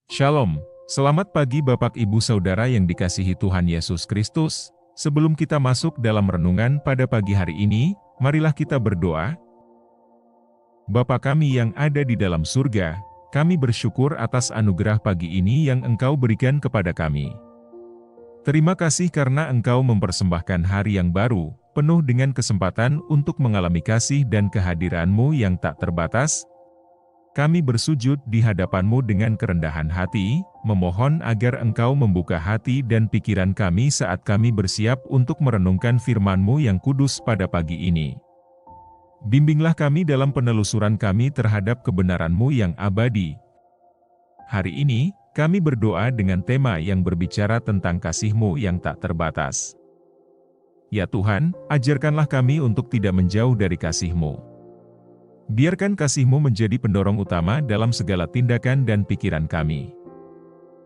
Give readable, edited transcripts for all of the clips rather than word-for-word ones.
Shalom, selamat pagi Bapak Ibu Saudara yang dikasihi Tuhan Yesus Kristus. Sebelum kita masuk dalam renungan pada pagi hari ini, marilah kita berdoa. Bapa kami yang ada di dalam surga, kami bersyukur atas anugerah pagi ini yang Engkau berikan kepada kami. Terima kasih karena Engkau mempersembahkan hari yang baru, penuh dengan kesempatan untuk mengalami kasih dan kehadiran-Mu yang tak terbatas. Kami bersujud di hadapan-Mu dengan kerendahan hati, memohon agar Engkau membuka hati dan pikiran kami saat kami bersiap untuk merenungkan firman-Mu yang kudus pada pagi ini. Bimbinglah kami dalam penelusuran kami terhadap kebenaran-Mu yang abadi. Hari ini, kami berdoa dengan tema yang berbicara tentang kasih-Mu yang tak terbatas. Ya Tuhan, ajarkanlah kami untuk tidak menjauh dari kasih-Mu. Biarkan kasih-Mu menjadi pendorong utama dalam segala tindakan dan pikiran kami.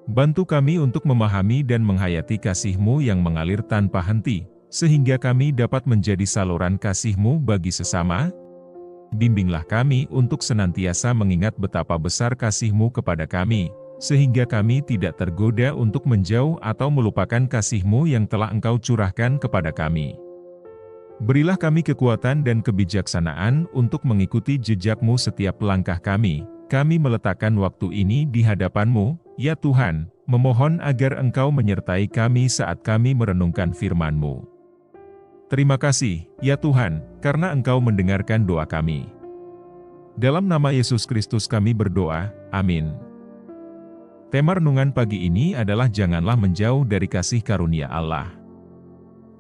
Bantu kami untuk memahami dan menghayati kasih-Mu yang mengalir tanpa henti, sehingga kami dapat menjadi saluran kasih-Mu bagi sesama. Bimbinglah kami untuk senantiasa mengingat betapa besar kasih-Mu kepada kami, sehingga kami tidak tergoda untuk menjauh atau melupakan kasih-Mu yang telah Engkau curahkan kepada kami. Berilah kami kekuatan dan kebijaksanaan untuk mengikuti jejak-Mu setiap langkah kami. Kami meletakkan waktu ini di hadapan-Mu, ya Tuhan, memohon agar Engkau menyertai kami saat kami merenungkan firman-Mu. Terima kasih, ya Tuhan, karena Engkau mendengarkan doa kami. Dalam nama Yesus Kristus kami berdoa, amin. Tema renungan pagi ini adalah janganlah menjauh dari kasih karunia Allah.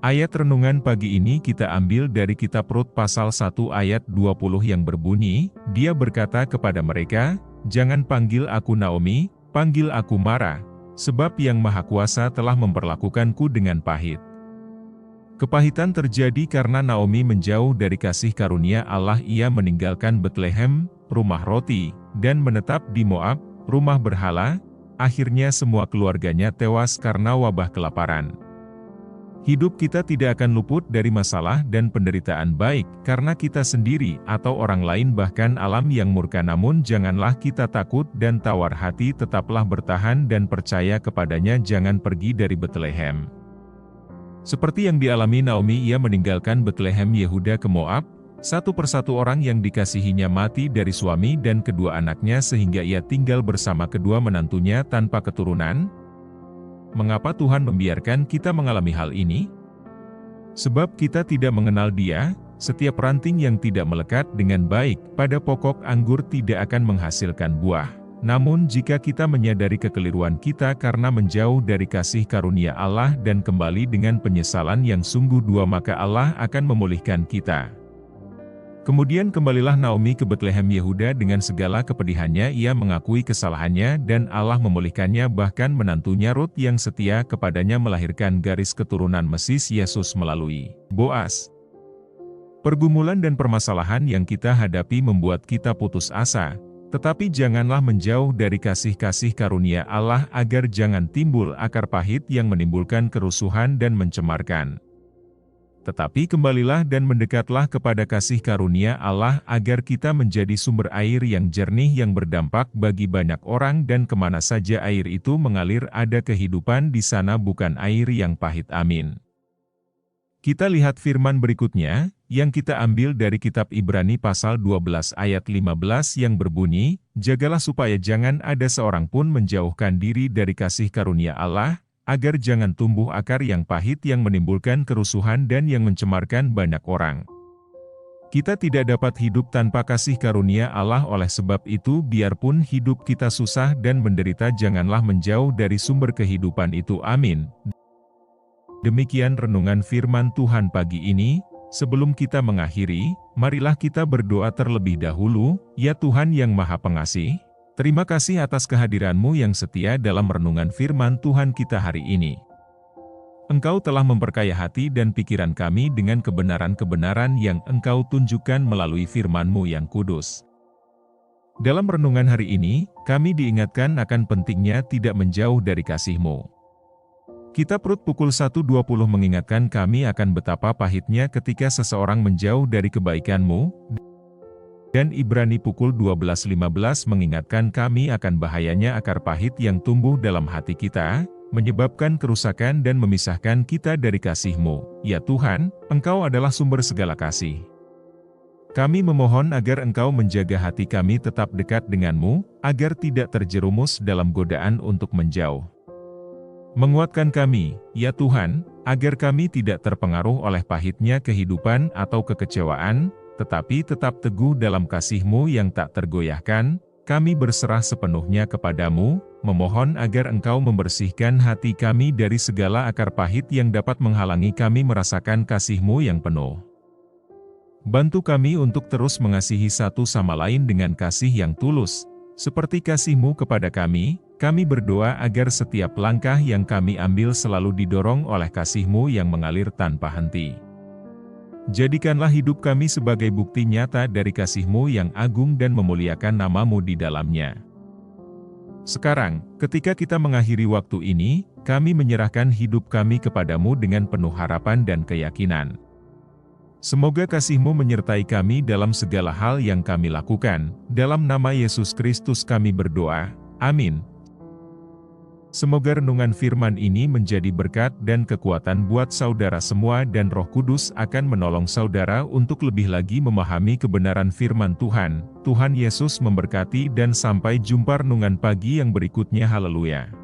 Ayat renungan pagi ini kita ambil dari kitab Rut pasal 1 ayat 20 yang berbunyi, Dia berkata kepada mereka, "Jangan panggil aku Naomi, panggil aku Mara, sebab Yang Maha Kuasa telah memperlakukanku dengan pahit." Kepahitan terjadi karena Naomi menjauh dari kasih karunia Allah. Ia meninggalkan Betlehem, rumah roti, dan menetap di Moab, rumah berhala. Akhirnya semua keluarganya tewas karena wabah kelaparan. Hidup kita tidak akan luput dari masalah dan penderitaan baik karena kita sendiri atau orang lain bahkan alam yang murka. Namun janganlah kita takut dan tawar hati, tetaplah bertahan dan percaya kepadanya. Jangan pergi dari Betlehem. Seperti yang dialami Naomi, ia meninggalkan Betlehem Yehuda ke Moab. Satu persatu orang yang dikasihinya mati dari suami dan kedua anaknya sehingga ia tinggal bersama kedua menantunya tanpa keturunan. Mengapa Tuhan membiarkan kita mengalami hal ini? Sebab kita tidak mengenal Dia. Setiap ranting yang tidak melekat dengan baik pada pokok anggur tidak akan menghasilkan buah. Namun jika kita menyadari kekeliruan kita karena menjauh dari kasih karunia Allah dan kembali dengan penyesalan yang sungguh-dua, maka Allah akan memulihkan kita. Kemudian kembalilah Naomi ke Betlehem Yehuda dengan segala kepedihannya. Ia mengakui kesalahannya dan Allah memulihkannya. Bahkan menantunya Rut yang setia kepadanya melahirkan garis keturunan Mesis Yesus melalui Boas. Pergumulan dan permasalahan yang kita hadapi membuat kita putus asa, tetapi janganlah menjauh dari kasih-kasih karunia Allah agar jangan timbul akar pahit yang menimbulkan kerusuhan dan mencemarkan. Tetapi kembalilah dan mendekatlah kepada kasih karunia Allah agar kita menjadi sumber air yang jernih yang berdampak bagi banyak orang, dan kemana saja air itu mengalir ada kehidupan di sana, bukan air yang pahit. Amin. Kita lihat firman berikutnya, yang kita ambil dari kitab Ibrani pasal 12 ayat 15 yang berbunyi, "Jagalah supaya jangan ada seorang pun menjauhkan diri dari kasih karunia Allah, agar jangan tumbuh akar yang pahit yang menimbulkan kerusuhan dan yang mencemarkan banyak orang." Kita tidak dapat hidup tanpa kasih karunia Allah. Oleh sebab itu, biarpun hidup kita susah dan menderita, janganlah menjauh dari sumber kehidupan itu. Amin. Demikian renungan firman Tuhan pagi ini. Sebelum kita mengakhiri, marilah kita berdoa terlebih dahulu. Ya Tuhan yang Maha Pengasih, terima kasih atas kehadiran-Mu yang setia dalam renungan firman Tuhan kita hari ini. Engkau telah memperkaya hati dan pikiran kami dengan kebenaran-kebenaran yang Engkau tunjukkan melalui firman-Mu yang kudus. Dalam renungan hari ini, kami diingatkan akan pentingnya tidak menjauh dari kasih-Mu. Kitab Rut pukul 1:20 mengingatkan kami akan betapa pahitnya ketika seseorang menjauh dari kebaikan-Mu. Dan Ibrani pukul 12.15 mengingatkan kami akan bahayanya akar pahit yang tumbuh dalam hati kita, menyebabkan kerusakan dan memisahkan kita dari kasih-Mu. Ya Tuhan, Engkau adalah sumber segala kasih. Kami memohon agar Engkau menjaga hati kami tetap dekat dengan-Mu, agar tidak terjerumus dalam godaan untuk menjauh. Menguatkan kami, ya Tuhan, agar kami tidak terpengaruh oleh pahitnya kehidupan atau kekecewaan, tetapi tetap teguh dalam kasih-Mu yang tak tergoyahkan. Kami berserah sepenuhnya kepada-Mu, memohon agar Engkau membersihkan hati kami dari segala akar pahit yang dapat menghalangi kami merasakan kasih-Mu yang penuh. Bantu kami untuk terus mengasihi satu sama lain dengan kasih yang tulus, seperti kasih-Mu kepada kami. Kami berdoa agar setiap langkah yang kami ambil selalu didorong oleh kasih-Mu yang mengalir tanpa henti. Jadikanlah hidup kami sebagai bukti nyata dari kasih-Mu yang agung dan memuliakan nama-Mu di dalamnya. Sekarang, ketika kita mengakhiri waktu ini, kami menyerahkan hidup kami kepada-Mu dengan penuh harapan dan keyakinan. Semoga kasih-Mu menyertai kami dalam segala hal yang kami lakukan. Dalam nama Yesus Kristus kami berdoa. Amin. Semoga renungan firman ini menjadi berkat dan kekuatan buat saudara semua dan Roh Kudus akan menolong saudara untuk lebih lagi memahami kebenaran firman Tuhan. Tuhan Yesus memberkati dan sampai jumpa renungan pagi yang berikutnya. Haleluya.